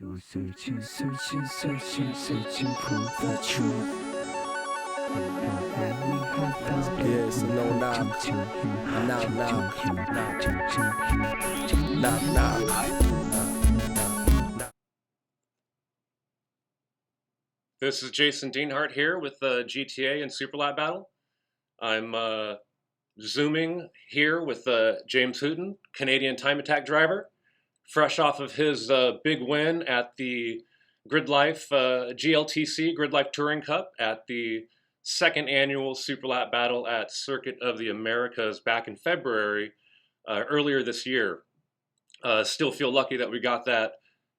So searching, searching, searching, searching for the truth. And now that we have found it, Yeah, so no knock. Knock, knock. Knock, knock. This is Jason Deanhart here with the GTA and Superlab Battle. I'm zooming here with James Houghton, Canadian time attack driver, fresh off of his big win at the Gridlife GLTC, Gridlife Touring Cup, at the second annual Superlab Battle at Circuit of the Americas back in February, earlier this year. Still feel lucky that we got that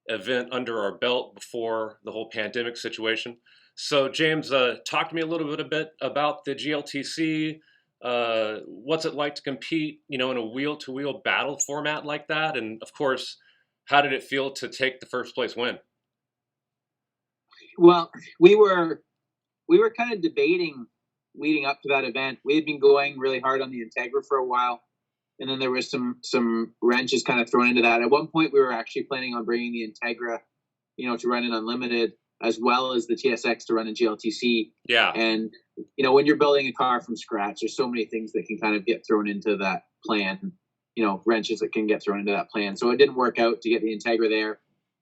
event under our belt before the whole pandemic situation. So, James, talk to me a little bit about the GLTC. What's it like to compete, in a wheel-to-wheel battle format like that? And of course, how did it feel to take the first place win? Well, we were kind of debating leading up to that event. We had been going really hard on the Integra for a while, and then there was some wrenches kind of thrown into that. At one point, we were actually planning on bringing the Integra, to run in unlimited, as well as the TSX to run in GLTC. Yeah. And when you're building a car from scratch, there's so many things that can kind of get thrown into that plan. Wrenches that can get thrown into that plan. So it didn't work out to get the Integra there.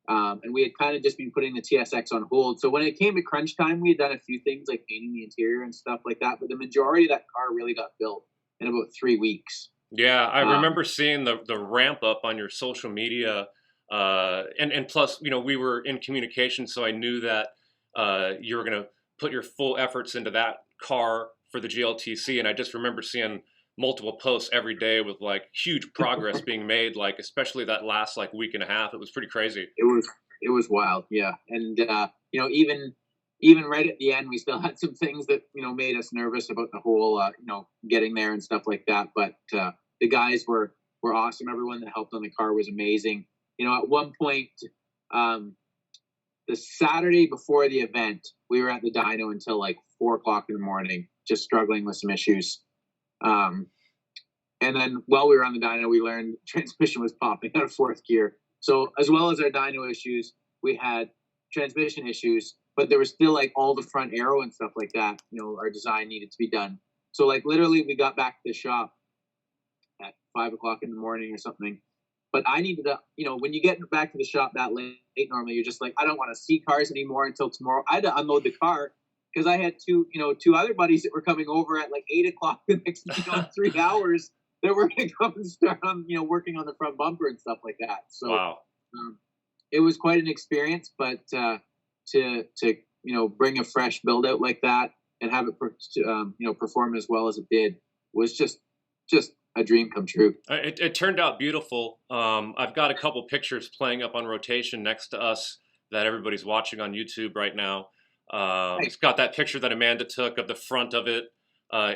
And we had kind of just been putting the TSX on hold. So when it came to crunch time, we had done a few things like painting the interior and stuff like that. But the majority of that car really got built in about 3 weeks. Yeah, I remember seeing the ramp up on your social media. And plus, we were in communication, so I knew that you were going to put your full efforts into that car for the GLTC. And I just remember seeing multiple posts every day with like huge progress being made, like especially that last like week and a half. It was pretty crazy. It was wild, yeah. And even right at the end, we still had some things that made us nervous about the whole getting there and stuff like that. But the guys were awesome. Everyone that helped on the car was amazing. At one point, the Saturday before the event, we were at the dyno until like 4 o'clock in the morning, just struggling with some issues. And then while we were on the dyno, we learned transmission was popping out of fourth gear. So as well as our dyno issues, we had transmission issues, but there was still like all the front aero and stuff like that. Our design needed to be done. So like literally we got back to the shop at 5 o'clock in the morning or something. But I needed to, when you get back to the shop that late, normally you're just like, I don't want to see cars anymore until tomorrow. I had to unload the car because I had two other buddies that were coming over at like 8 o'clock the next 3 hours that were going to come and start on, working on the front bumper and stuff like that. So wow. It was quite an experience, but to bring a fresh build out like that and have it perform as well as it did was just a dream come true. It turned out beautiful. I've got a couple pictures playing up on rotation next to us that everybody's watching on YouTube right now. It's got that picture that Amanda took of the front of it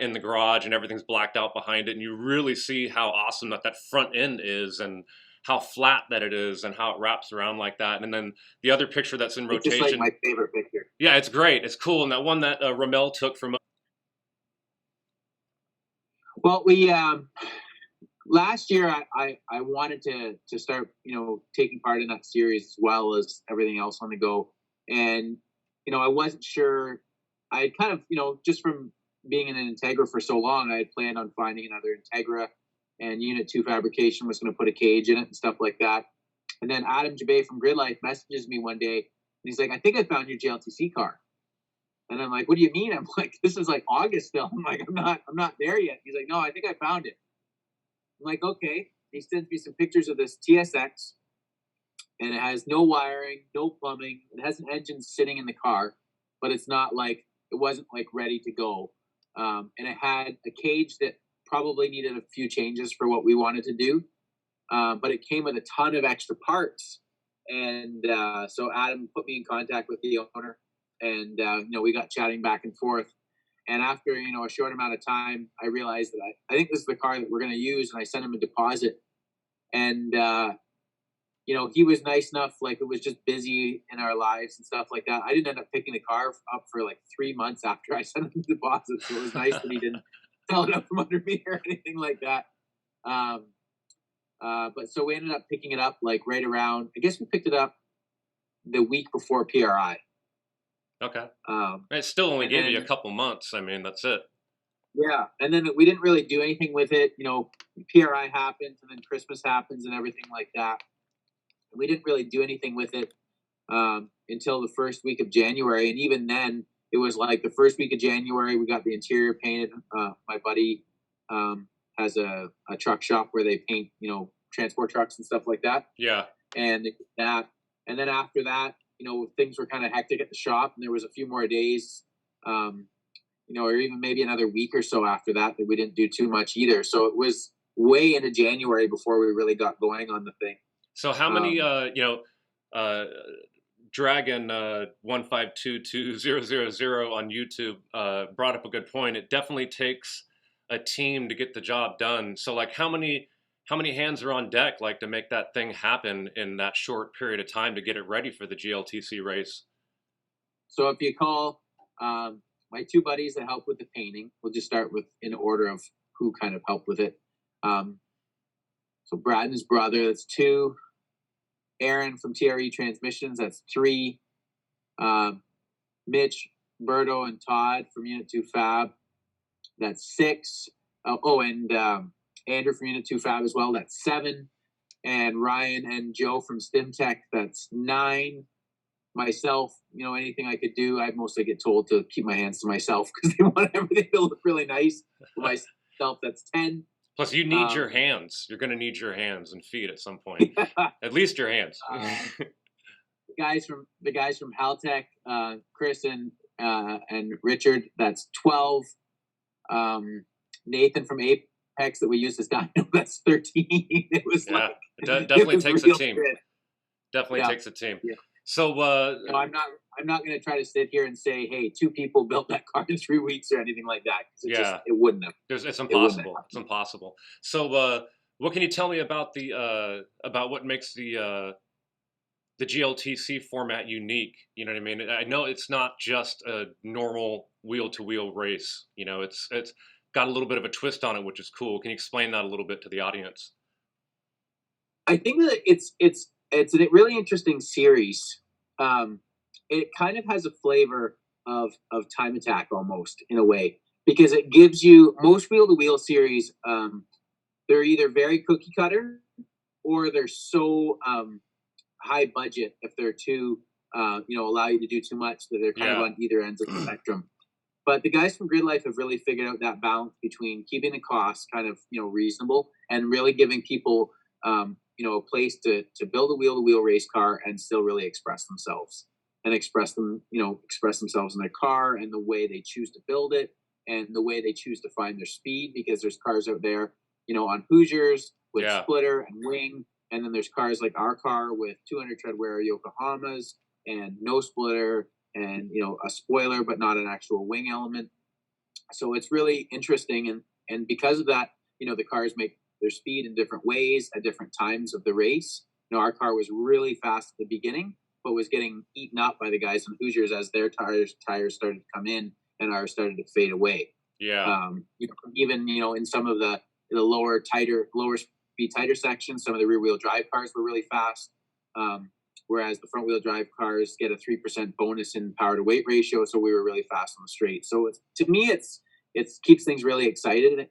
in the garage, and everything's blacked out behind it, and you really see how awesome that front end is, and how flat that it is, and how it wraps around like that. And then the other picture that's in rotation, it's just like my favorite picture. Yeah, it's great. It's cool. And that one that Ramel took from. Well, we last year I wanted to start taking part in that series as well as everything else on the go, and I wasn't sure. I had kind of just from being in an Integra for so long, I had planned on finding another Integra, and Unit 2 Fabrication was going to put a cage in it and stuff like that. And then Adam Jabay from Gridlife messages me one day, and he's like, I think I found your GLTC car. And I'm like, what do you mean? I'm like, this is like August still. I'm like, I'm not there yet. He's like, no, I think I found it. I'm like, okay. He sends me some pictures of this TSX, and it has no wiring, no plumbing. It has an engine sitting in the car, but it's not like, it wasn't like ready to go. And it had a cage that probably needed a few changes for what we wanted to do. But it came with a ton of extra parts. And so Adam put me in contact with the owner, and we got chatting back and forth. And after a short amount of time, I realized that I think this is the car that we're going to use, and I sent him a deposit. And he was nice enough, like it was just busy in our lives and stuff like that. I didn't end up picking the car up for like 3 months after I sent him the deposit. So it was nice that he didn't sell it up from under me or anything like that. But so we ended up picking it up like right around, I guess we picked it up the week before PRI. Okay. Um, It still only and gave you a then couple months. I mean, that's it. yeah, and then we didn't really do anything with it. PRI happens, and then Christmas happens, and everything like that. We didn't really do anything with it until the first week of January, and even then, it was like the first week of January. We got the interior painted. My buddy has a truck shop where they paint, transport trucks and stuff like that. Yeah. And that, and then after that, things were kind of hectic at the shop, and there was a few more days, or even maybe another week or so after that we didn't do too much either. So it was way into January before we really got going on the thing. So how many, Dragon 1522000 on YouTube brought up a good point. It definitely takes a team to get the job done. So like how many hands are on deck like to make that thing happen in that short period of time to get it ready for the GLTC race? So if you call my two buddies that help with the painting, we'll just start with in order of who kind of helped with it. So Brad and his brother, that's 2. Aaron from TRE Transmissions, that's 3. Mitch, Berto, and Todd from Unit 2 Fab, that's 6. And Andrew from Unit 2 Fab as well, that's 7. And Ryan and Joe from StimTech, that's 9. Myself, anything I could do, I mostly get told to keep my hands to myself because they want everything to look really nice. For myself, that's 10. Plus, you need your hands. You're going to need your hands and feet at some point. At least your hands. The guys from Haltech, Chris and Richard, that's 12. Nathan from Apex that we used as dyno, that's 13. It was it definitely takes a team. Good. Definitely takes a team. Yeah. So no, I'm not going to try to sit here and say, hey, 2 people built that car in 3 weeks or anything like that. It wouldn't have. It's impossible. It's impossible. So what can you tell me about about what makes the GLTC format unique? You know what I mean? I know it's not just a normal wheel-to-wheel race. It's got a little bit of a twist on it, which is cool. Can you explain that a little bit to the audience? I think that it's a really interesting series. It kind of has a flavor of Time Attack almost in a way, because it gives you most wheel-to-wheel series. They're either very cookie cutter or they're so high budget if they're too allow you to do too much that they're kind of on either ends of the spectrum. But the guys from Gridlife have really figured out that balance between keeping the costs kind of reasonable and really giving people a place to build a wheel-to-wheel race car and still really express themselves and express themselves in their car and the way they choose to build it and the way they choose to find their speed, because there's cars out there, on Hoosiers with splitter and wing. And then there's cars like our car with 200 treadwear Yokohamas and no splitter and, a spoiler, but not an actual wing element. So it's really interesting. And because of that, the cars make their speed in different ways at different times of the race. Our car was really fast at the beginning, but was getting eaten up by the guys in Hoosiers as their tires started to come in and ours started to fade away. Yeah. Even, in some of the lower speed, tighter sections, some of the rear wheel drive cars were really fast. Whereas the front wheel drive cars get a 3% bonus in power to weight ratio. So we were really fast on the straight. So to me, it keeps things really exciting,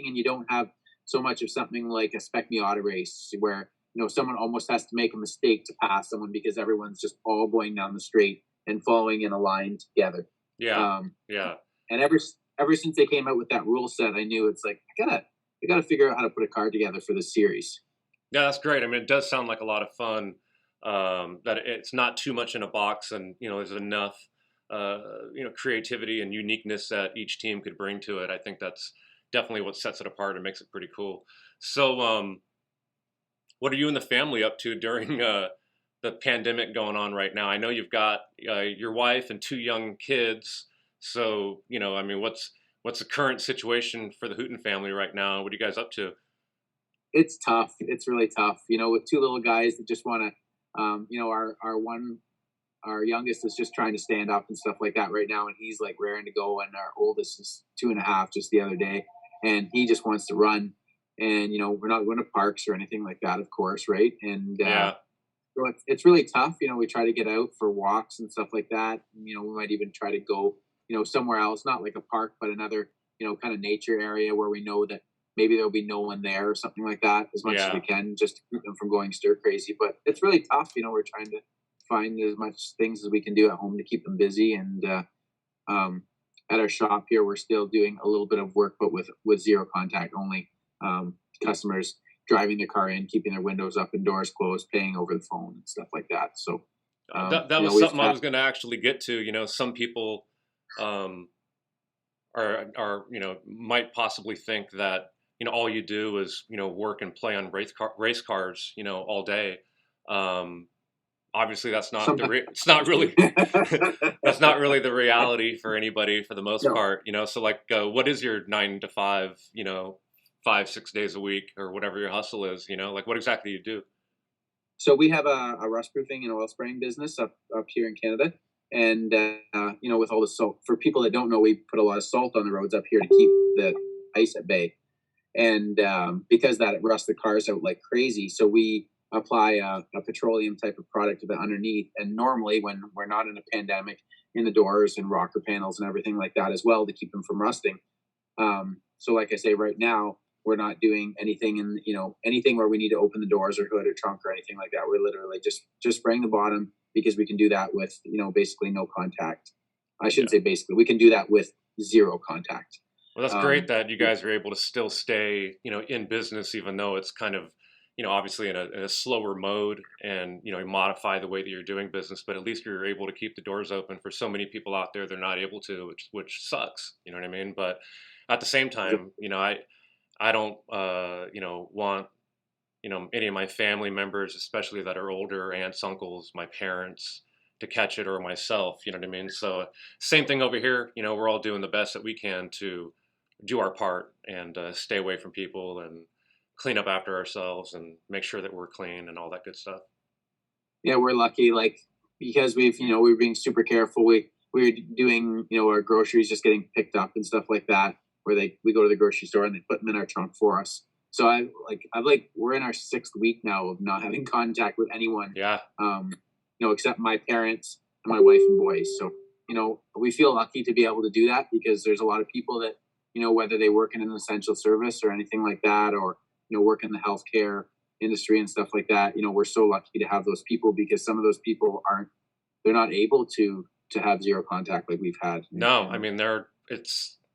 and you don't have so much of something like a Spec Miata race where, someone almost has to make a mistake to pass someone because everyone's just all going down the straight and following in a line together. Yeah. And ever since they came out with that rule set, I knew it's like, I gotta figure out how to put a car together for this series. Yeah, that's great. I mean, it does sound like a lot of fun. That it's not too much in a box, and there's enough creativity and uniqueness that each team could bring to it. I think that's definitely what sets it apart and makes it pretty cool. So what are you and the family up to during the pandemic going on right now? I know you've got your wife and 2 young kids, so what's the current situation for the Houghton family right now? What are you guys up to? It's tough. It's really tough, with 2 little guys that just want to our youngest is just trying to stand up and stuff like that right now, and he's like raring to go, and our oldest is 2.5 just the other day, and he just wants to run. And we're not going to parks or anything like that, of course, right? And So it's really tough. We try to get out for walks and stuff like that. We might even try to go, somewhere else, not like a park, but another, kind of nature area where we know that maybe there'll be no one there or something like that, as much as we can, just to keep them from going stir crazy. But it's really tough. We're trying to find as much things as we can do at home to keep them busy. And at our shop here, we're still doing a little bit of work, but with zero contact only. Customers driving their car in, keeping their windows up and doors closed, paying over the phone and stuff like that. So that was something I was going to actually get to. Some people are might possibly think that all you do is work and play on race cars all day. Obviously that's not it's not really that's not really the reality for anybody for the most part. So like what is your 9 to 5 5-6 days a week or whatever your hustle is? Like what exactly do you do? So we have a rust proofing and oil spraying business up here in Canada. And, with all the salt, for people that don't know, we put a lot of salt on the roads up here to keep the ice at bay. And because that, it rusts the cars out like crazy. So we apply a petroleum type of product to the underneath. And normally when we're not in a pandemic, in the doors and rocker panels and everything like that as well, to keep them from rusting. So like I say, right now, we're not doing anything anything where we need to open the doors or hood or trunk or anything like that. We're literally just spraying the bottom, because we can do that with, basically no contact. I shouldn't say basically, we can do that with zero contact. Well, that's great that you guys are able to still stay, in business, even though it's kind of, obviously in a slower mode, and, you modify the way that you're doing business, but at least you're able to keep the doors open. For so many people out there, they're not able to, which sucks, you know what I mean? But at the same time, I don't, want, any of my family members, especially that are older, aunts, uncles, my parents, to catch it, or myself, you know what I mean? So same thing over here, we're all doing the best that we can to do our part and stay away from people and clean up after ourselves and make sure that we're clean and all that good stuff. Yeah, we're lucky, like, because we're being super careful. We're doing, our groceries just getting picked up and stuff like that, where we go to the grocery store and they put them in our trunk for us. So we're in our 6th week now of not having contact with anyone. Yeah. Except my parents and my wife and boys. So, we feel lucky to be able to do that, because there's a lot of people that, whether they work in an essential service or anything like that, or, work in the healthcare industry and stuff like that, we're so lucky to have those people, because some of those people they're not able to have zero contact like we've had. No, I mean, they're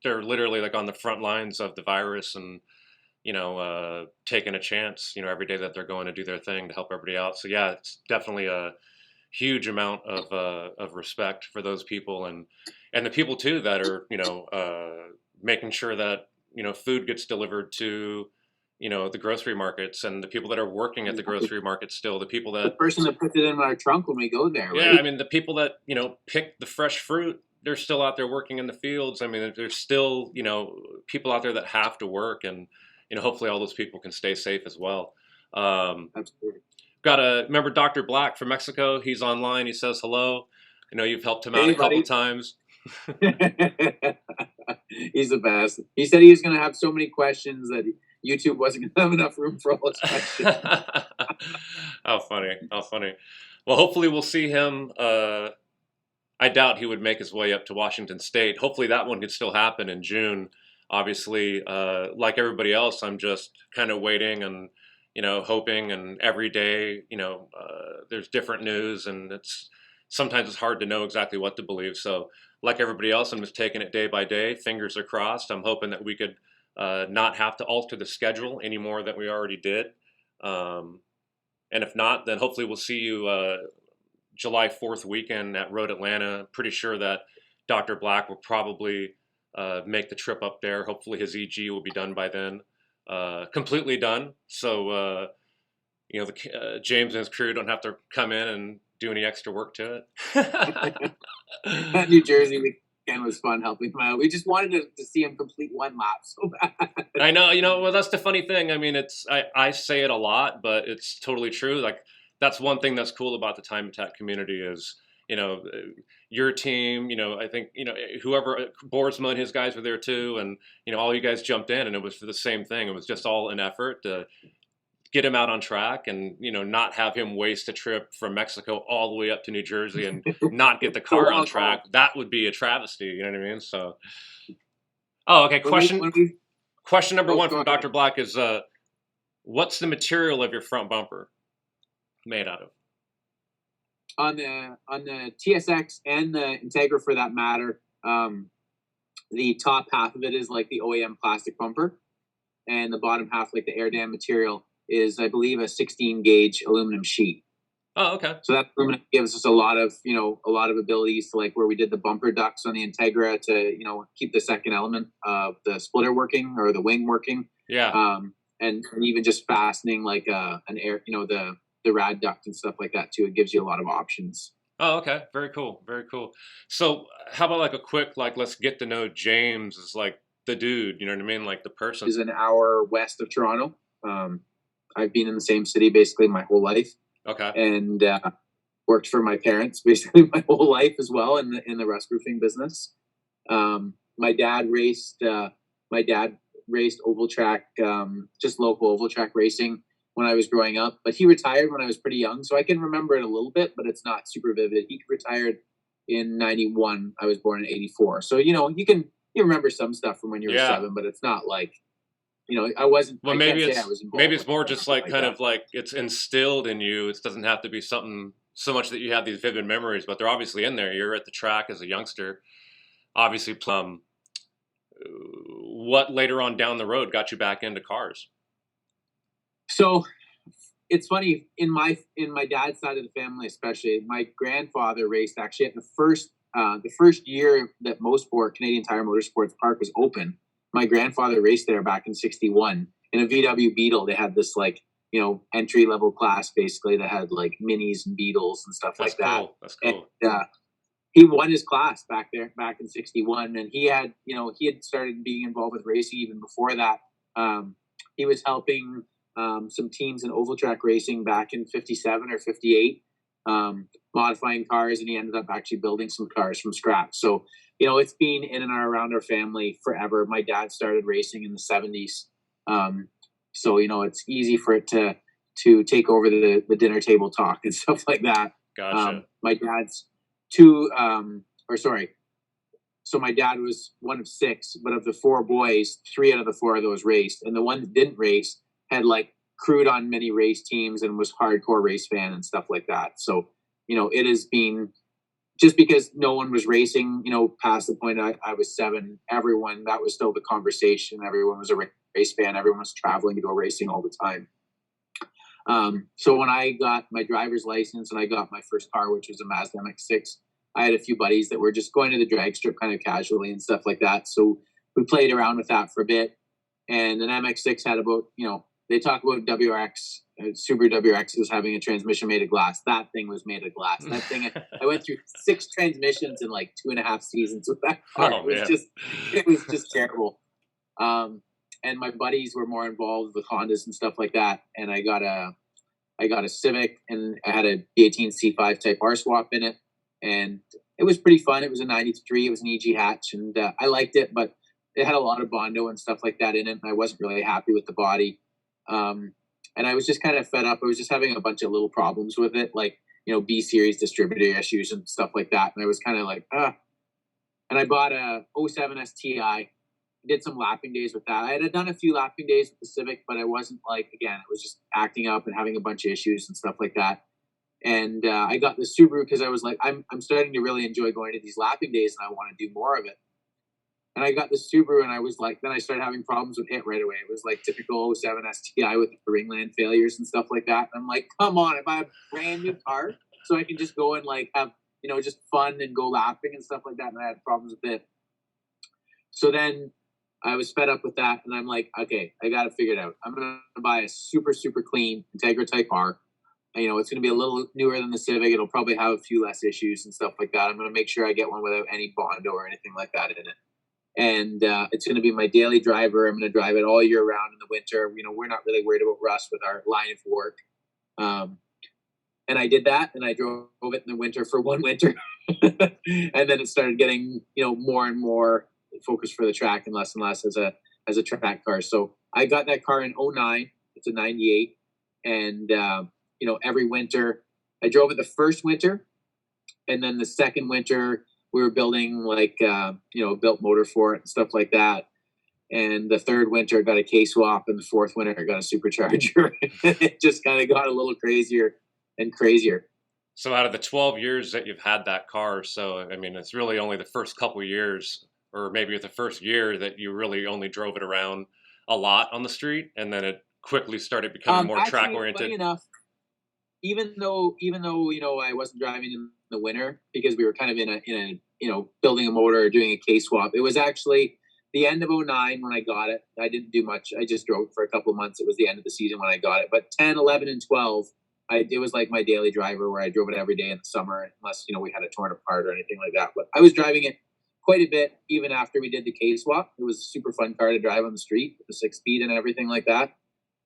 literally like on the front lines of the virus, and taking a chance, every day that they're going to do their thing to help everybody out. So yeah, it's definitely a huge amount of respect for those people, and the people too that are, making sure that, food gets delivered to, the grocery markets, and the people that are working at the grocery market still, the people that... The person that puts it in our trunk when we go there, Yeah, right? I mean, the people that, pick the fresh fruit, they're still out there working in the fields. I mean, there's still, people out there that have to work, and, hopefully all those people can stay safe as well. Absolutely. Remember Dr. Black from Mexico? He's online. He says hello. You've helped him out Hey, a couple buddy. times. He's the best. He said he was going to have so many questions that YouTube wasn't going to have enough room for all his questions. How funny. How funny. Well, hopefully we'll see him. I doubt he would make his way up to Washington State. Hopefully that one could still happen in June. Obviously, like everybody else, I'm just kind of waiting and, hoping, and every day, there's different news, and sometimes it's hard to know exactly what to believe. So like everybody else, I'm just taking it day by day. Fingers are crossed. I'm hoping that we could not have to alter the schedule any more than we already did. And if not, then hopefully we'll see you July 4th weekend at Road Atlanta. Pretty sure that Dr. Black will probably make the trip up there. Hopefully his EG will be done by then, completely done. So, James and his crew don't have to come in and do any extra work to it. That New Jersey weekend was fun helping him out. We just wanted to see him complete one lap so bad. I know, well, that's the funny thing. I mean, I say it a lot, but it's totally true. Like, that's one thing that's cool about the time attack community is, your team, I think, whoever, Borsma and his guys were there too. And, all you guys jumped in, and it was for the same thing. It was just all an effort to get him out on track and, not have him waste a trip from Mexico all the way up to New Jersey and not get the car on track. That would be a travesty. You know what I mean? So, okay. Question number one from Dr. Black is, what's the material of your front bumper made out of? On the TSX and the Integra, for that matter, the top half of it is like the OEM plastic bumper, and the bottom half, like the air dam material, is, I believe, a 16 gauge aluminum sheet. Oh, okay. So that aluminum gives us a lot of abilities to, like, where we did the bumper ducts on the Integra to, keep the second element of the splitter working or the wing working. Yeah. And even just fastening like an air, the rad duct and stuff like that too. It gives you a lot of options. Oh, okay. Very cool. Very cool. So how about like a quick, like, let's get to know James as like the dude, you know what I mean? Like the person. Is an hour west of Toronto. I've been in the same city basically my whole life. Okay. And worked for my parents basically my whole life as well in the rust roofing business. My dad raced oval track, just local oval track racing when I was growing up, but he retired when I was pretty young, so I can remember it a little bit, but it's not super vivid. He retired in 91. I was born in 84. So, you remember some stuff from when you were 7, but it's not like, I wasn't. Well, maybe it's more just like kind of like it's instilled in you. It doesn't have to be something so much that you have these vivid memories, but they're obviously in there. You're at the track as a youngster, obviously. What later on down the road got you back into cars? So it's funny, in my dad's side of the family, especially, my grandfather raced actually at the first year that Canadian Tire Motorsports Park was open. My grandfather raced there back in 61 in a VW Beetle. They had this like, entry level class basically that had like minis and Beetles and stuff like that. That's cool. And, he won his class back in 61. And he had started being involved with racing even before that. He was helping some teams in oval track racing back in 57 or 58, modifying cars, and he ended up actually building some cars from scratch. So, it's been in and around our family forever. My dad started racing in the 70s. So, it's easy for it to take over the dinner table talk and stuff like that. Gotcha. My dad's so my dad was one of 6, but of the 4 boys, 3 out of the 4 of those raced. And the one that didn't race had like crewed on many race teams and was hardcore race fan and stuff like that. So, it has been, just because no one was racing, past the point I was 7, everyone, that was still the conversation. Everyone was a race fan. Everyone was traveling to go racing all the time. So when I got my driver's license and I got my first car, which was a Mazda MX-6, I had a few buddies that were just going to the drag strip kind of casually and stuff like that. So we played around with that for a bit. And an MX-6 had about, they talk about WRX, Subaru WRX is having a transmission made of glass. That thing was made of glass. That thing, I went through 6 transmissions in like 2.5 seasons with that car. It was just terrible. And my buddies were more involved with Hondas and stuff like that. And I got a Civic, and I had a B18 C5 Type R swap in it. And it was pretty fun. It was a 93. It was an EG hatch, and I liked it, but it had a lot of Bondo and stuff like that in it. And I wasn't really happy with the body. And I was just kind of fed up. I was just having a bunch of little problems with it, like, B series distributor issues and stuff like that. And I was kind of like, And I bought a 07 STI, did some lapping days with that. I had done a few lapping days with the Civic, but I wasn't like, again, it was just acting up and having a bunch of issues and stuff like that. And I got the Subaru because I was like, I'm starting to really enjoy going to these lapping days and I want to do more of it. And I got the Subaru, and I was like, then I started having problems with it right away. It was like typical 07 STI with the ringland failures and stuff like that. And I'm like, come on, if I have a brand new car, so I can just go and like have, just fun and go lapping and stuff like that. And I had problems with it. So then I was fed up with that, and I'm like, okay, I got to figure it out. I'm going to buy a super, super clean Integra Type R. It's going to be a little newer than the Civic. It'll probably have a few less issues and stuff like that. I'm going to make sure I get one without any Bondo or anything like that in it. And it's going to be my daily driver. I'm going to drive it all year round in the winter. We're not really worried about rust with our line of work. And I did that, and I drove it in the winter for one winter. And then it started getting, more and more focused for the track and less as a track car. So I got that car in 09. It's a 98. And every winter I drove it the first winter, and then the second winter we were building like built motor for it and stuff like that. And the third winter I got a K swap, and the fourth winter I got a supercharger. It just kind of got a little crazier and crazier. So out of the 12 years that you've had that car, so I mean, it's really only the first couple of years, or maybe the first year, that you really only drove it around a lot on the street, and then it quickly started becoming more Actually, track oriented. funny enough, even though I wasn't driving in the winter because we were kind of in a building a motor or doing a K swap. It was actually the end of 09 when I got it. I didn't do much. I just drove it for a couple of months. It was the end of the season when I got it. But 10, 11, and 12, it was like my daily driver, where I drove it every day in the summer, unless we had it torn apart or anything like that. But I was driving it quite a bit even after we did the K swap. It was a super fun car to drive on the street with the 6-speed and everything like that.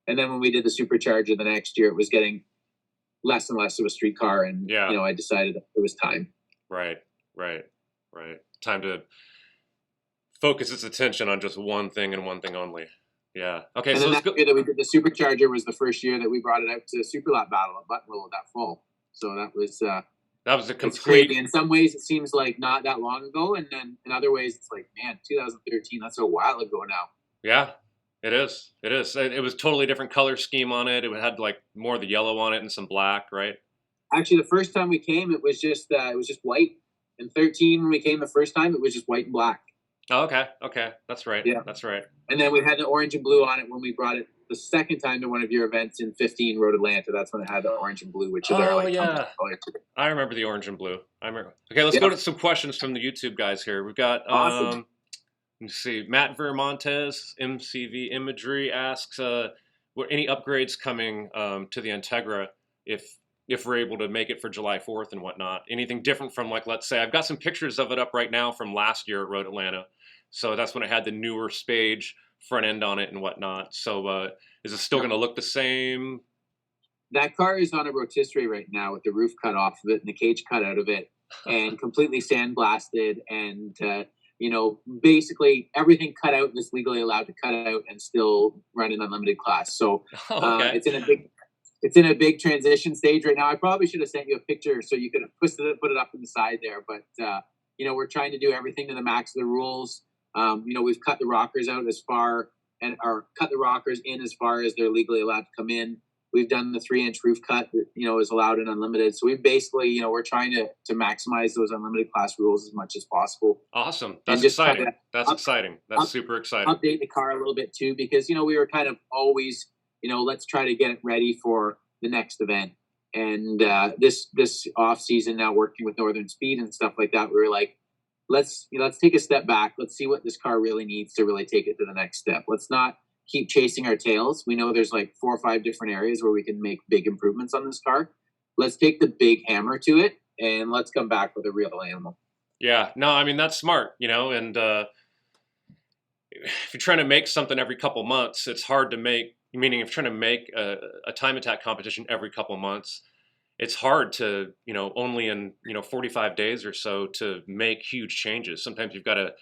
And then when we did the supercharger the next year, it was getting less and less of a street car, and I decided it was time. Right. Time to focus its attention on just one thing and one thing only. Yeah. Okay. And so then let's go. Year that we did the supercharger was the first year that we brought it out to the Super Lap Battle at Buttonwillow that fall. So that was a complete. Crazy. In some ways, it seems like not that long ago, and then in other ways, it's like, man, 2013. That's a while ago now. Yeah. It is. It was totally different color scheme on it. It had like more of the yellow on it and some black, right? Actually, the first time we came, it was just white. In 13, when we came the first time, it was just white and black. Oh, okay. That's right. Yeah. That's right. And then we had the orange and blue on it when we brought it the second time to one of your events in 15 Road Atlanta. That's when it had the orange and blue, which is our yeah. I remember the orange and blue. Okay, let's go to some questions from the YouTube guys here. We've got awesome. Let's see. Matt Vermontes, MCV Imagery, asks, "What any upgrades coming to the Integra if we're able to make it for July 4th and whatnot? Anything different from, like, let's say, I've got some pictures of it up right now from last year at Road Atlanta. So that's when it had the newer Spage front end on it and whatnot. So is it still going to look the same?" That car is on a rotisserie right now with the roof cut off of it and the cage cut out of it, and completely sandblasted, and basically everything cut out that's legally allowed to cut out and still run an unlimited class. So okay. It's in a big transition stage right now. I probably should have sent you a picture so you could have put it up on the side there. But we're trying to do everything to the max of the rules. We've cut the rockers out or cut the rockers in as far as they're legally allowed to come in. We've done the 3-inch roof cut that, is allowed in unlimited. So we basically, we're trying to maximize those unlimited class rules as much as possible. Awesome. That's exciting. That's exciting. That's super exciting. Update the car a little bit too, because, we were kind of always, let's try to get it ready for the next event. And this off season now, working with Northern Speed and stuff like that, we were like, let's take a step back. Let's see what this car really needs to really take it to the next step. Let's not keep chasing our tails. We know there's like 4 or 5 different areas where we can make big improvements on this car. Let's take the big hammer to it, and let's come back with a real animal. Yeah, no, I mean, that's smart, and if you're trying to make something every couple months, it's hard to make, meaning if you're trying to make a time attack competition every couple months, it's hard to, only in, 45 days or so to make huge changes. Sometimes you've got to,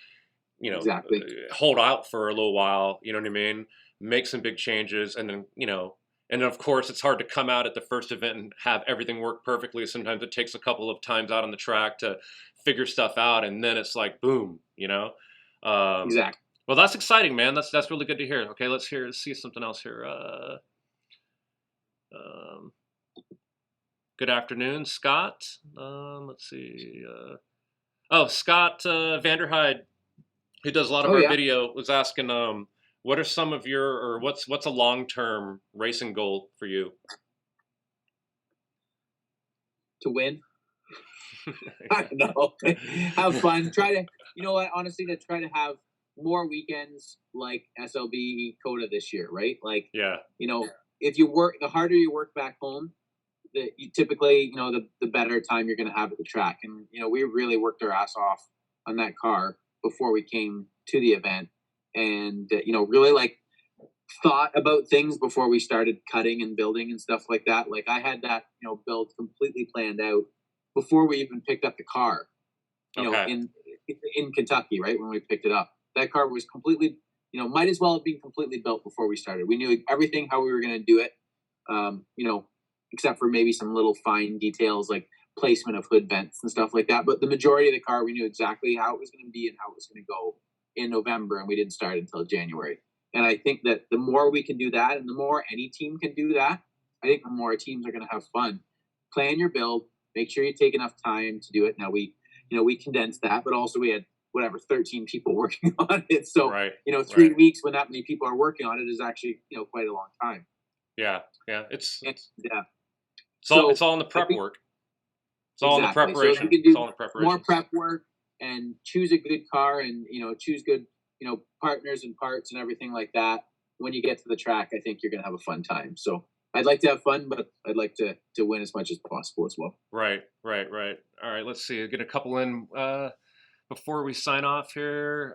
exactly. Hold out for a little while, you know what I mean? Make some big changes, and then, and then of course it's hard to come out at the first event and have everything work perfectly. Sometimes it takes a couple of times out on the track to figure stuff out, and then it's like, boom, Exactly. Well, that's exciting, man. That's really good to hear. Okay, let's see something else here. Good afternoon, Scott. Let's see. Scott Vanderhyde, who does a lot of our video, was asking, what are some of your, or what's a long-term racing goal for you? To win. I don't know. Have fun. Try to, honestly, to try to have more weekends like SLB COTA this year, right? Like, yeah, if you work, the harder you work back home, you typically, the better time you're going to have at the track. And, we really worked our ass off on that car before we came to the event, and, really like thought about things before we started cutting and building and stuff like that. Like I had that, build completely planned out before we even picked up the car, in Kentucky, right? When we picked it up, that car was completely, might as well have been completely built before we started. We knew everything, how we were going to do it. You know, except for maybe some little fine details like placement of hood vents and stuff like that. But the majority of the car, we knew exactly how it was going to be and how it was going to go in November, and we didn't start until January. And I think that the more we can do that, and the more any team can do that, I think the more teams are going to have fun. Plan your build. Make sure you take enough time to do it. Now we condensed that, but also we had 13 people working on it. So Right. 3 weeks when that many people are working on it is actually quite a long time. Yeah. It's So all in the prep work. It's all in the exactly. So if preparation. you can do It's all in the preparation. more prep work and choose a good car and choose good partners and parts and everything like that. When you get to the track, I think you're gonna have a fun time. So I'd like to have fun, but I'd like to win as much as possible as well. Right. All right, let's see. Get a couple in before we sign off here.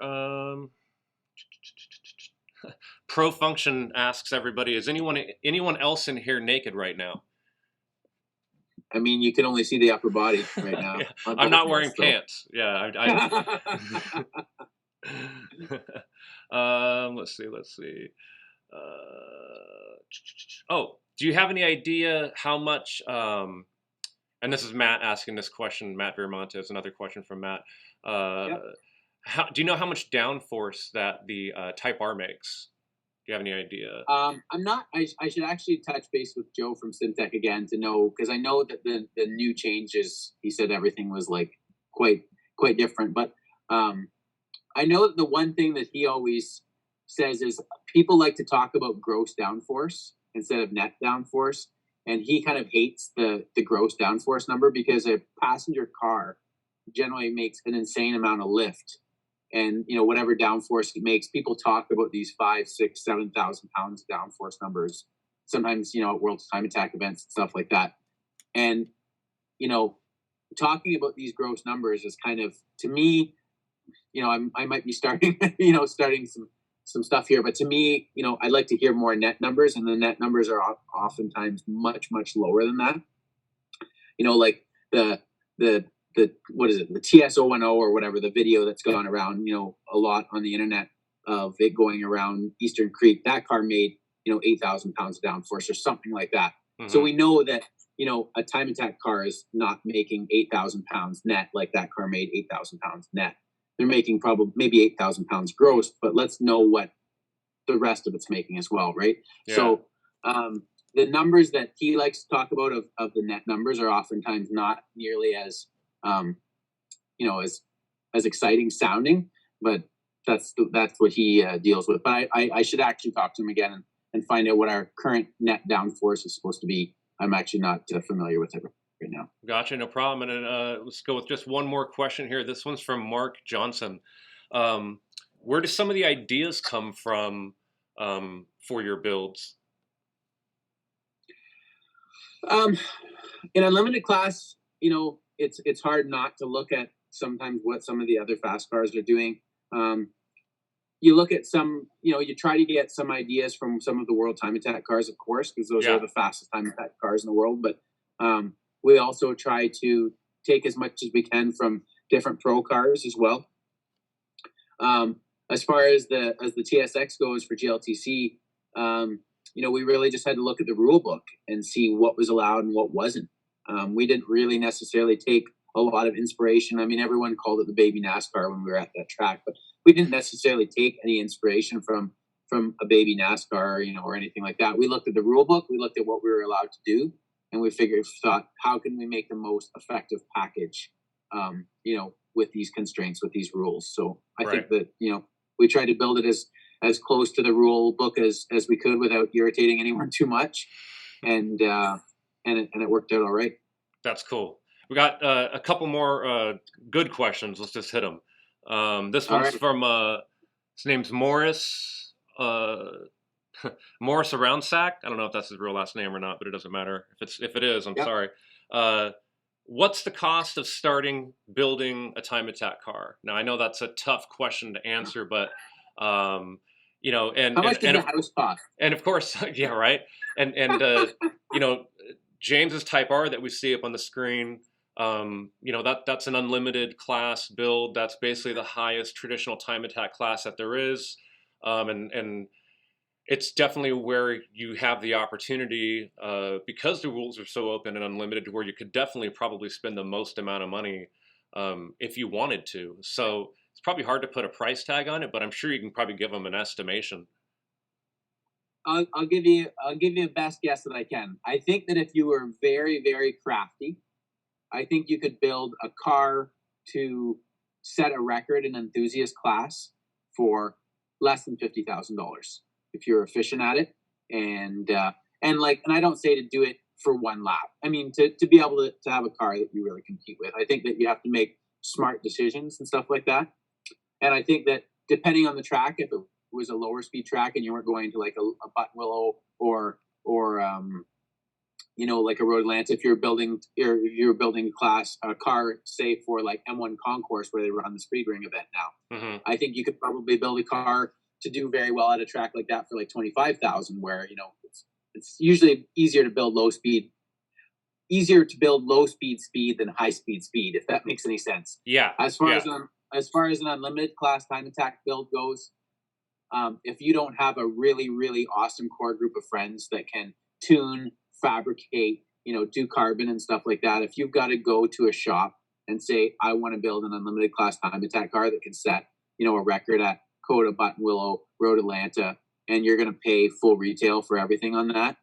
Pro Function asks everybody: is anyone else in here naked right now? I mean, you can only see the upper body right now. Yeah. I'm not wearing pants. Yeah. Let's see. Do you have any idea how much? And this is Matt asking this question. Matt Viramonte, another question from Matt. Yep. Do you know how much downforce that the Type R makes? Do you have any idea? I'm not. I should actually touch base with Joe from Syntec again to know, because I know that the new changes. He said everything was like quite different, but I know that the one thing that he always says is people like to talk about gross downforce instead of net downforce, and he kind of hates the gross downforce number because a passenger car generally makes an insane amount of lift. And whatever downforce it makes, people talk about these 5, 6, 7,000 pounds downforce numbers. Sometimes at World Time Attack events and stuff like that. And talking about these gross numbers is kind of, to me, I might be starting starting some stuff here, but to me, I'd like to hear more net numbers, and the net numbers are oftentimes much lower than that. Like the what is it, the TS010 or whatever, the video that's gone around, a lot on the internet of it going around Eastern Creek. That car made, 8,000 pounds of downforce or something like that. Mm-hmm. So we know that, a Time Attack car is not making 8,000 pounds net like that car made 8,000 pounds net. They're making probably maybe 8,000 pounds gross, but let's know what the rest of it's making as well, right? Yeah. So the numbers that he likes to talk about of the net numbers are oftentimes not nearly as as exciting sounding, but that's what he deals with. But I should actually talk to him again and find out what our current net downforce is supposed to be. I'm actually not familiar with it right now. Gotcha, no problem. And then let's go with just one more question here. This one's from Mark Johnson. Where do some of the ideas come from for your builds? In unlimited class, it's hard not to look at sometimes what some of the other fast cars are doing. You look at some, you try to get some ideas from some of the World Time Attack cars, of course, because those are the fastest Time Attack cars in the world. But we also try to take as much as we can from different pro cars as well. As far as the TSX goes for GLTC, we really just had to look at the rule book and see what was allowed and what wasn't. We didn't really necessarily take a lot of inspiration. I mean, everyone called it the baby NASCAR when we were at that track, but we didn't necessarily take any inspiration from a baby NASCAR, or anything like that. We looked at the rule book, we looked at what we were allowed to do, and we thought, how can we make the most effective package, with these constraints, with these rules. So I think that, we tried to build it as close to the rule book as we could without irritating anyone too much. And it worked out all right. That's cool. We got a couple more good questions. Let's just hit them. This one's from, his name's Morris. Morris Aroundsack. I don't know if that's his real last name or not, but it doesn't matter. If it is, I'm sorry. What's the cost of building a Time Attack car? Now, I know that's a tough question to answer, but and how much does the house cost? And of course, yeah, right. And James's Type R that we see up on the screen, that's an unlimited class build. That's basically the highest traditional Time Attack class that there is. And it's definitely where you have the opportunity, because the rules are so open and unlimited, to where you could definitely probably spend the most amount of money if you wanted to. So it's probably hard to put a price tag on it, but I'm sure you can probably give them an estimation. I'll give you a best guess that I can. I think that if you were very, very crafty, I think you could build a car to set a record in enthusiast class for less than $50,000 if you're efficient at it. And and I don't say to do it for one lap. I mean to be able to have a car that you really compete with. I think that you have to make smart decisions and stuff like that. And I think that depending on the track, if it was a lower speed track and you weren't going to like a Button Willow or like a Road Atlanta, if you're building a car, say for like M1 Concourse where they run the speed ring event now, I think you could probably build a car to do very well at a track like that for like 25,000, where it's usually easier to build low speed speed than high speed, if that makes any sense. Yeah. As far as an unlimited class time attack build goes, if you don't have a really, really awesome core group of friends that can tune, fabricate, do carbon and stuff like that, if you've got to go to a shop and say, I want to build an unlimited class time attack car that can set, a record at COTA, Button Willow, Road Atlanta, and you're going to pay full retail for everything on that,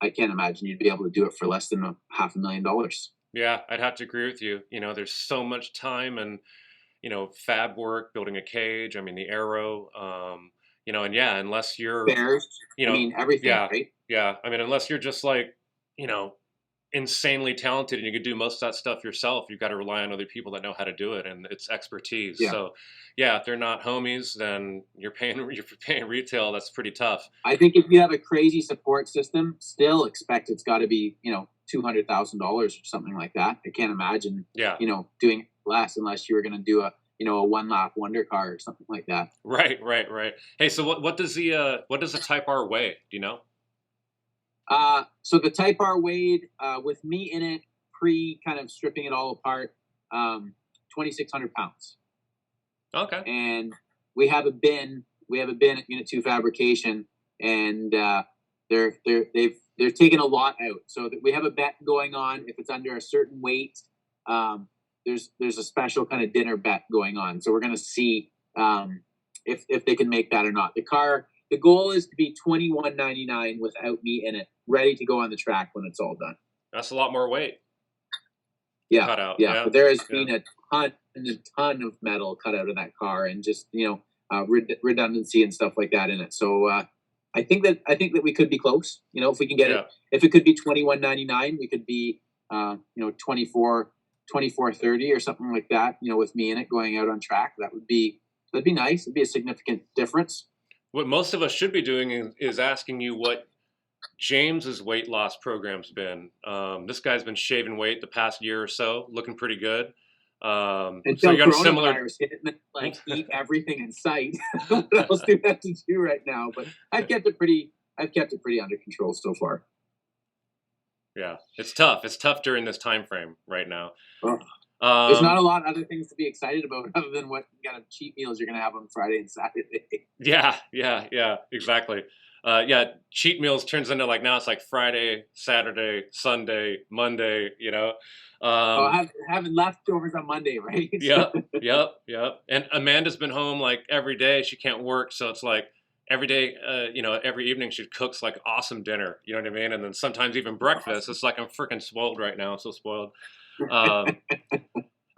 I can't imagine you'd be able to do it for less than $500,000. Yeah, I'd have to agree with you. There's so much time and, fab work, building a cage. I mean, the aero, and yeah, unless you're, Bears, everything, yeah, right? yeah. I mean, unless you're just like, insanely talented and you could do most of that stuff yourself, you've got to rely on other people that know how to do it, and it's expertise. Yeah. So, yeah, if they're not homies, then you're paying retail. That's pretty tough. I think if you have a crazy support system, still expect it's got to be $200,000 or something like that. I can't imagine doing less unless you were going to do a one lap wonder car or something like that. Right. Hey, so what does the Type R weigh? Do you know? So the Type R weighed, with me in it, pre kind of stripping it all apart, 2,600 pounds. Okay. And we have a bin at Unit 2 Fabrication, and they're taking a lot out. So that we have a bet going on. If it's under a certain weight, there's a special kind of dinner bet going on. So we're going to see if they can make that or not. The goal is to be $21.99 without me in it, ready to go on the track when it's all done. That's a lot more weight. Yeah, cut out. Yeah. But there has been a ton of metal cut out of that car, and just redundancy and stuff like that in it. So I think that we could be close. If we can get it, if it could be $21.99, we could be $24.30 or something like that. With me in it going out on track, that'd be nice. It'd be a significant difference. What most of us should be doing is asking you what James's weight loss program's been. This guy's been shaving weight the past year or so, looking pretty good. Until so you got a coronavirus similar hit and eat everything in sight. What else do we have to do right now? But I've kept it pretty under control so far. Yeah, it's tough. It's tough during this time frame right now. There's not a lot of other things to be excited about other than what kind of cheat meals you're going to have on Friday and Saturday. Yeah, exactly. Cheat meals turns into now it's like Friday, Saturday, Sunday, Monday, having leftovers on Monday, right? Yep. And Amanda's been home every day. She can't work, so it's every day, every evening she cooks awesome dinner. You know what I mean? And then sometimes even breakfast. It's I'm freaking spoiled right now. I'm so spoiled.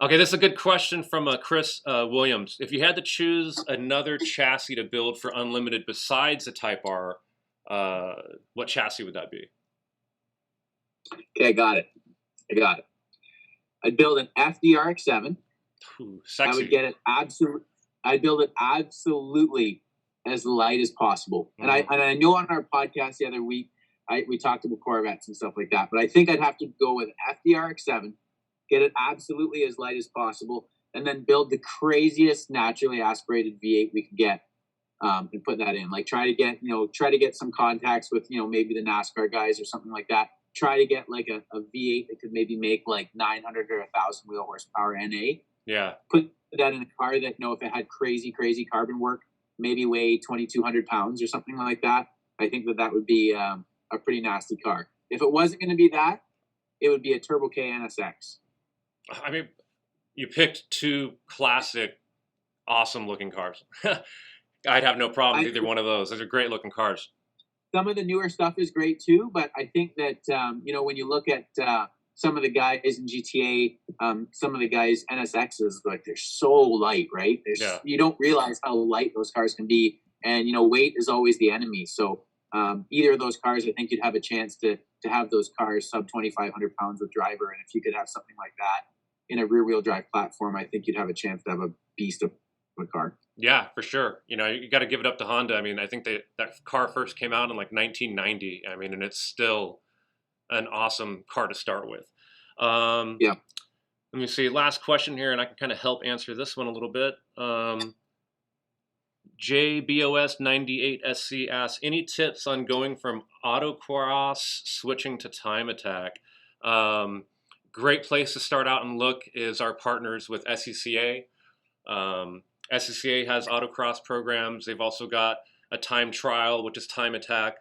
Okay, this is a good question from Chris Williams. If you had to choose another chassis to build for Unlimited besides the Type R, what chassis would that be? Okay, I got it. I'd build an FDRX7. Ooh, sexy. I would get it I'd build it absolutely as light as possible. Mm-hmm. And I know on our podcast the other week we talked about Corvettes and stuff like that, but I think I'd have to go with FDRX7. Get it absolutely as light as possible, and then build the craziest naturally aspirated V8 we could get, and put that in. Try to get some contacts with maybe the NASCAR guys or something like that. Try to get a V8 that could maybe make 900 or 1,000 wheel horsepower NA. Yeah. Put that in a car that if it had crazy carbon work, maybe weigh 2,200 pounds or something like that, I think that would be a pretty nasty car. If it wasn't going to be that, it would be a Turbo K NSX. I mean, you picked two classic, awesome looking cars. I'd have no problem with either one of those. Those are great looking cars. Some of the newer stuff is great too, but I think that when you look at some of the guys in GTA, some of the guys NSXs, like they're so light, right? You don't realize how light those cars can be, and weight is always the enemy. So either of those cars, I think you'd have a chance to have those cars sub 2,500 pounds with driver, and if you could have something like that in a rear wheel drive platform, I think you'd have a chance to have a beast of a car. Yeah, for sure. You got to give it up to Honda. I mean, I think that car first came out in like 1990. I mean, and it's still an awesome car to start with. Yeah. Let me see. Last question here, and I can kind of help answer this one a little bit. JBOS98SC asks, any tips on going from autocross switching to time attack? Great place to start out and look is our partners with SCCA. SCCA has autocross programs. They've also got a time trial, which is time attack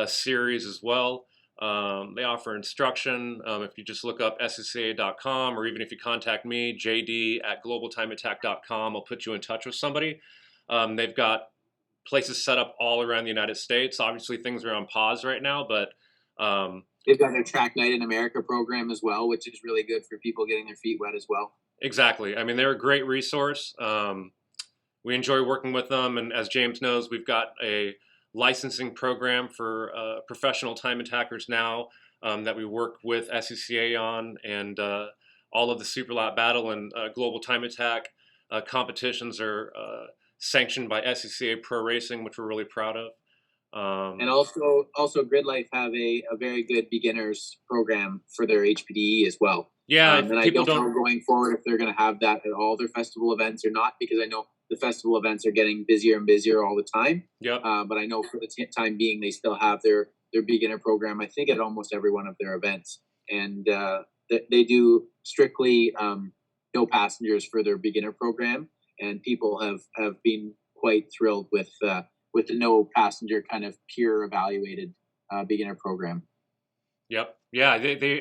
series as well. They offer instruction. If you just look up scca.com, or even if you contact me, jd@globaltimeattack.com, I'll put you in touch with somebody. They've got places set up all around the United States. Obviously, things are on pause right now, but they've got their Track Night in America program as well, which is really good for people getting their feet wet as well. Exactly. I mean, they're a great resource. We enjoy working with them, and as James knows, we've got a licensing program for professional time attackers now that we work with SCCA on, and all of the Super Lap Battle and Global Time Attack competitions are sanctioned by SCCA Pro Racing, which we're really proud of. And also Gridlife have a very good beginners program for their HPDE as well. Yeah, and I don't know going forward if they're going to have that at all their festival events or not, because I know the festival events are getting busier and busier all the time. Yep. But I know for the time being, they still have their beginner program, I think, at almost every one of their events. And they do strictly no passengers for their beginner program. And people have been quite thrilled with the no passenger kind of peer evaluated beginner program. Yep. Yeah, they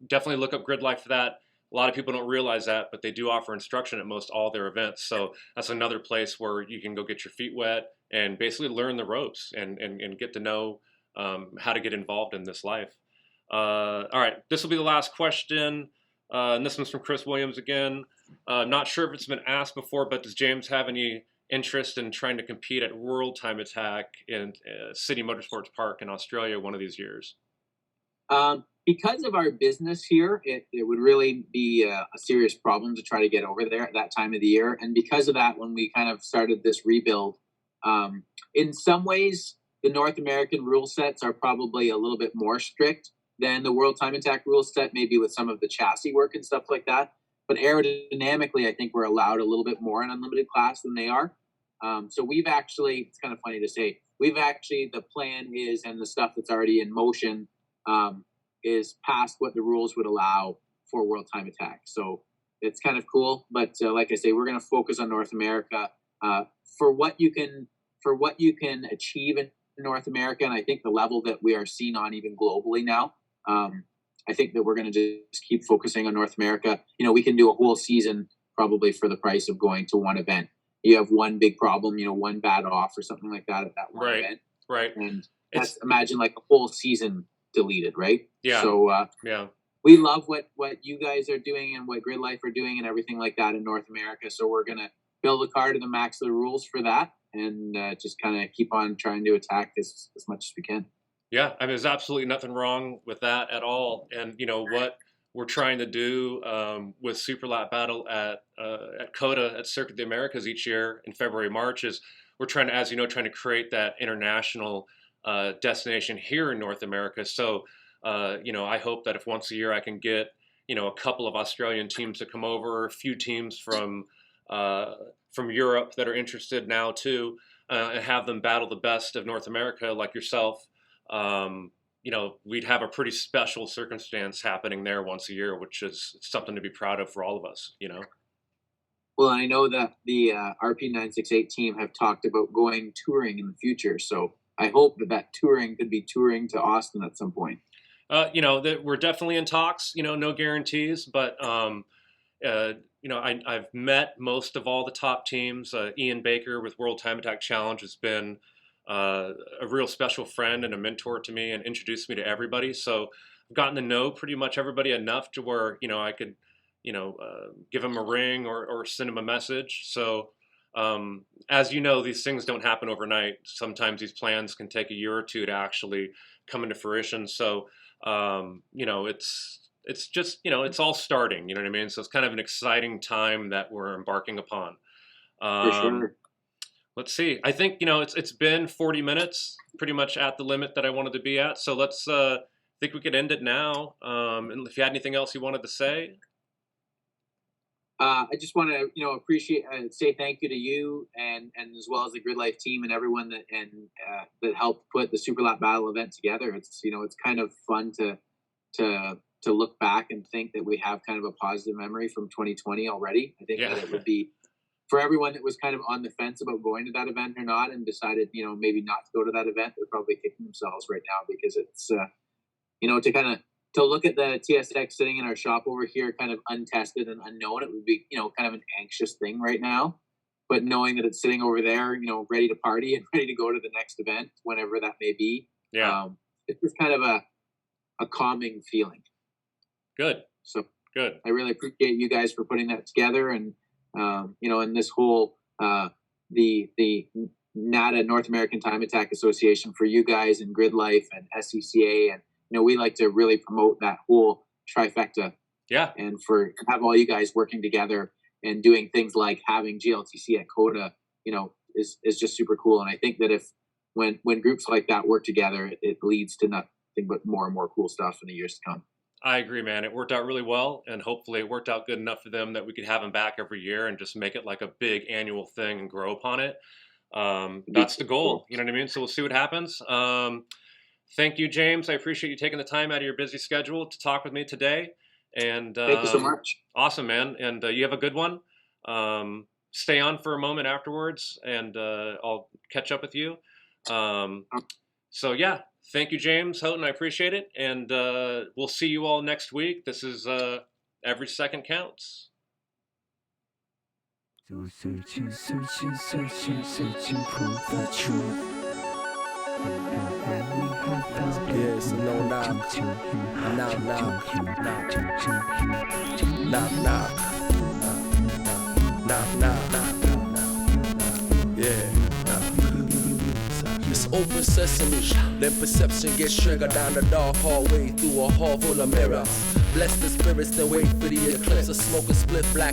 definitely look up Gridlife for that. A lot of people don't realize that, but they do offer instruction at most all their events. So that's another place where you can go get your feet wet and basically learn the ropes and get to know how to get involved in this life. All right, this will be the last question. And this one's from Chris Williams again. Not sure if it's been asked before, but does James have any interest in trying to compete at World Time Attack in City Motorsports Park in Australia one of these years? Because of our business here, it would really be a serious problem to try to get over there at that time of the year. And because of that, when we kind of started this rebuild, in some ways, the North American rule sets are probably a little bit more strict than the World Time Attack rule set, maybe with some of the chassis work and stuff like that. But aerodynamically, I think we're allowed a little bit more in unlimited class than they are. So we've actually, it's kind of funny to say, the plan is, and the stuff that's already in motion, is past what the rules would allow for World Time Attack. So it's kind of cool. But like I say, we're going to focus on North America for what you can achieve in North America. And I think the level that we are seen on even globally now, I think that we're going to just keep focusing on North America. We can do a whole season probably for the price of going to one event. You have one big problem, one bad off or something like that at that one event. Right. And imagine like a whole season deleted, right? Yeah. So we love what you guys are doing and what Gridlife are doing and everything like that in North America. So we're gonna build a car to the max of the rules for that, and just kind of keep on trying to attack as much as we can. Yeah, I mean, there's absolutely nothing wrong with that at all. And what we're trying to do with Super Lap Battle at COTA at Circuit of the Americas each year in February, March is we're trying to, as you know, trying to create that international destination here in North America. So, I hope that if once a year I can get, a couple of Australian teams to come over, a few teams from Europe that are interested now too, and have them battle the best of North America like yourself. We'd have a pretty special circumstance happening there once a year, which is something to be proud of for all of us, Well, I know that the RP968 team have talked about going touring in the future, so I hope that touring could be touring to Austin at some point. That we're definitely in talks. No guarantees, but I've met most of all the top teams. Ian Baker with World Time Attack Challenge has been a real special friend and a mentor to me, and introduced me to everybody. So I've gotten to know pretty much everybody enough to where I could give him a ring or send him a message. So as you know, these things don't happen overnight. Sometimes these plans can take a year or two to actually come into fruition. So it's just it's all starting. You know what I mean? So it's kind of an exciting time that we're embarking upon. For sure. Let's see. I think it's been 40 minutes, pretty much at the limit that I wanted to be at. So let's think we could end it now. And if you had anything else you wanted to say. I just want to, appreciate, say thank you to you and as well as the Gridlife team and everyone that helped put the Super Lap Battle event together. It's it's kind of fun to look back and think that we have kind of a positive memory from 2020 already. I think that it would be for everyone that was kind of on the fence about going to that event or not and decided, maybe not to go to that event. They're probably kicking themselves right now because it's, to look at the TSX sitting in our shop over here, kind of untested and unknown, it would be, kind of an anxious thing right now. But knowing that it's sitting over there, ready to party and ready to go to the next event, whenever that may be. It's just kind of a calming feeling. Good. So good. I really appreciate you guys for putting that together. And, and this whole, the NATA, North American Time Attack Association, for you guys and Gridlife and SCCA, and we like to really promote that whole trifecta. Yeah. And for have all you guys working together and doing things like having GLTC at COTA, is just super cool. And I think that when groups like that work together, it leads to nothing but more and more cool stuff in the years to come. I agree, man. It worked out really well, and hopefully it worked out good enough for them that we could have them back every year and just make it like a big annual thing and grow upon it. That's the goal. You know what I mean? So we'll see what happens. Thank you, James. I appreciate you taking the time out of your busy schedule to talk with me today. And thank you so much. Awesome, man. And you have a good one. Stay on for a moment afterwards, and I'll catch up with you. So yeah, thank you, James Houghton. I appreciate it. And we'll see you all next week. This is Every Second Counts. So searching for the truth. Yes, no knock. Knock, knock. Knock, knock. Knock, knock. Yeah. It's open sesame, then perception gets triggered down the dark hallway through a hall full of mirrors. Bless the spirits, then wait for the eclipse. A smoke a split black